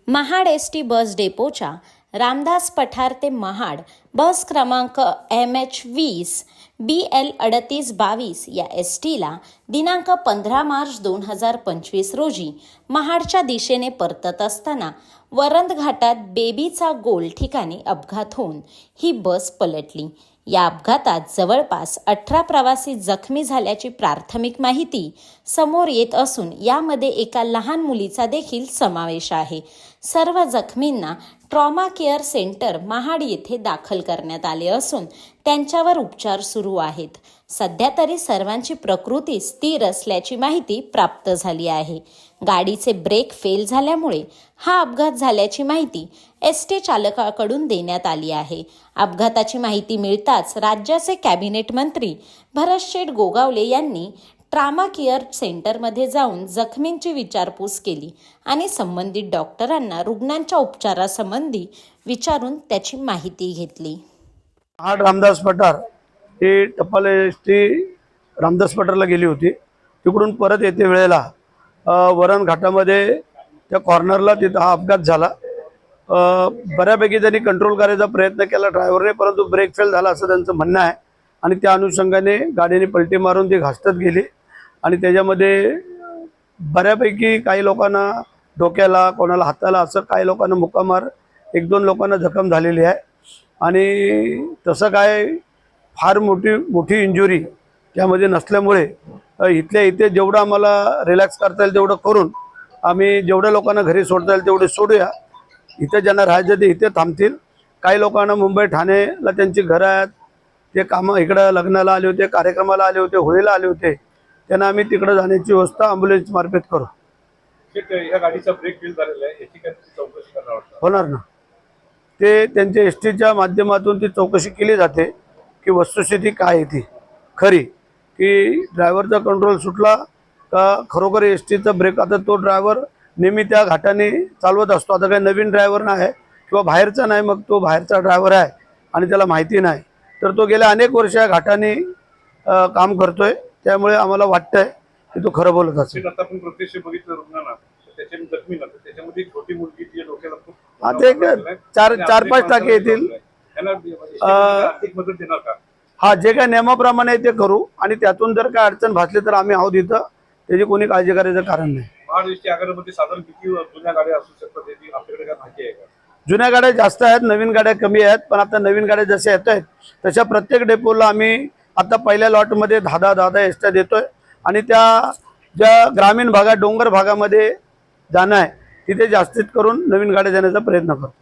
Mahad ST bus डेपोच्या Ramdas पठार ते महाड बस क्रमांक MH20 BL 3822 या एसटीला दिनांक 15 मार्च 2025 रोजी महाडच्या दिशेने परतत असताना वरंद घाटात बेबीचा गोल ठिकाणी अपघात होऊन ही बस पलटली। या अपघातात जवळपास 18 प्रवासी जखमी झाल्याची प्राथमिक माहिती समोर येत असून यामध्ये एका लहान मुलीचा देखील समावेश आहे। सर्व जखमींना ट्रॉमा केअर सेंटर महाड येथे दाखल करण्यात आले असून त्यांच्यावर उपचार सुरू आहेत। सध्या तरी सर्वांची प्रकृती स्थिर असल्याची माहिती प्राप्त झाली आहे। गाडीचे ब्रेक फेल झाल्यामुळे हा अपघात झाल्याची माहिती एसटी चालकाकडून देण्यात आली आहे। अपघाताची माहिती मिळताच राज्याचे कॅबिनेट मंत्री भरतशेठ गोगावले यांनी ट्रॉमा केअर सेंटरमध्ये जाऊन जखमींची विचारपूस केली आणि संबंधित डॉक्टरांना रुग्णांच्या उपचारासंबंधी विचारून त्याची माहिती घेतली। महाड रामदास पठार ही टपाल एसटी रामदास पठारला गेली होती। तिकडून परत येते वेळेला वरण घाटामध्ये त्या कॉर्नरला तिथं हा अपघात झाला। बऱ्यापैकी त्यांनी कंट्रोल करायचा प्रयत्न केला ड्रायव्हरने, परंतु ब्रेक फेल झाला असं त्यांचं म्हणणं आहे आणि त्या अनुषंगाने गाडीने पलटी मारून ती घासत गेली आणि त्याच्यामध्ये बऱ्यापैकी काही लोकांना डोक्याला, कोणाला हाताला, असं काही लोकांना मुक्कामार, 1-2 लोकांना जखम झालेली आहे आणि तसं काय फार मोठी इंजुरी त्यामध्ये नसल्यामुळे इथल्या इथे जेवढं आम्हाला रिलॅक्स करता येईल तेवढं करून आम्ही जेवढ्या लोकांना घरी सोडता येईल तेवढे सोडूया। इथे ज्यांना राहायचं ते इथे थांबतील। काही लोकांना मुंबई ठाणेला त्यांची घरं आहेत, ते कामं इकडं लग्नाला आले होते, कार्यक्रमाला आले होते, होळीला आले होते, त्यांना आम्ही तिकडे जाण्याची व्यवस्था ॲम्ब्युलन्स मार्फत करू। या गाडीचा ब्रेक फेल झालेला आहे, याची काय चौकशी करणार होणार ना, ते त्यांच्या एसटीच्या माध्यमातून ती चौकशी केली जाते की वस्तुस्थिती काय आहे ती खरी, की ड्रायव्हरचा कंट्रोल सुटला का खरोखर एसटीचा ब्रेक। आता तो ड्रायव्हर नेहमी त्या घाटाने चालवत असतो, आता काही नवीन ड्रायव्हर नाही किंवा बाहेरचा नाही, मग तो बाहेरचा ड्रायव्हर आहे आणि त्याला माहिती नाही, तर तो गेल्या अनेक वर्ष या घाटाने काम करतोय, त्यामुळे आम्हाला वाटतंय की तो खरं बोलत असेल। आता आपण प्रत्यक्ष बघितलं रुग्णांना, त्याच्या जखमी नव्हतं, त्याच्यामध्ये छोटी मुलगी ती डोक्याला खूप आता एक 4-5 टाके येतील। आर्थिक मदत देणार का? हा, जे काय नियमाप्रमाणे ते करू आणि त्यातून जर काय अडचण भासली तर आम्ही आहोत इथं, त्याची कोणी काळजी करायचं कारण नाही। महाड एसटी आगारामध्ये साधारण किती जुन्या गाड्या असू शकतात याची आपल्याकडे काय माहिती आहे का? जुन्या गाड्या जास्त आहेत, नवीन गाड्या कमी आहेत, पण आता नवीन गाड्या जशा येत आहेत तशा प्रत्येक डेपोला आम्ही आता पहिल्या लॉटमध्ये 10 एसट्या देतोय आणि त्या ज्या ग्रामीण भागात, डोंगर भागामध्ये जाणं आहे तिथे जास्तीत करून नवीन गाड्या देण्याचा प्रयत्न करतो।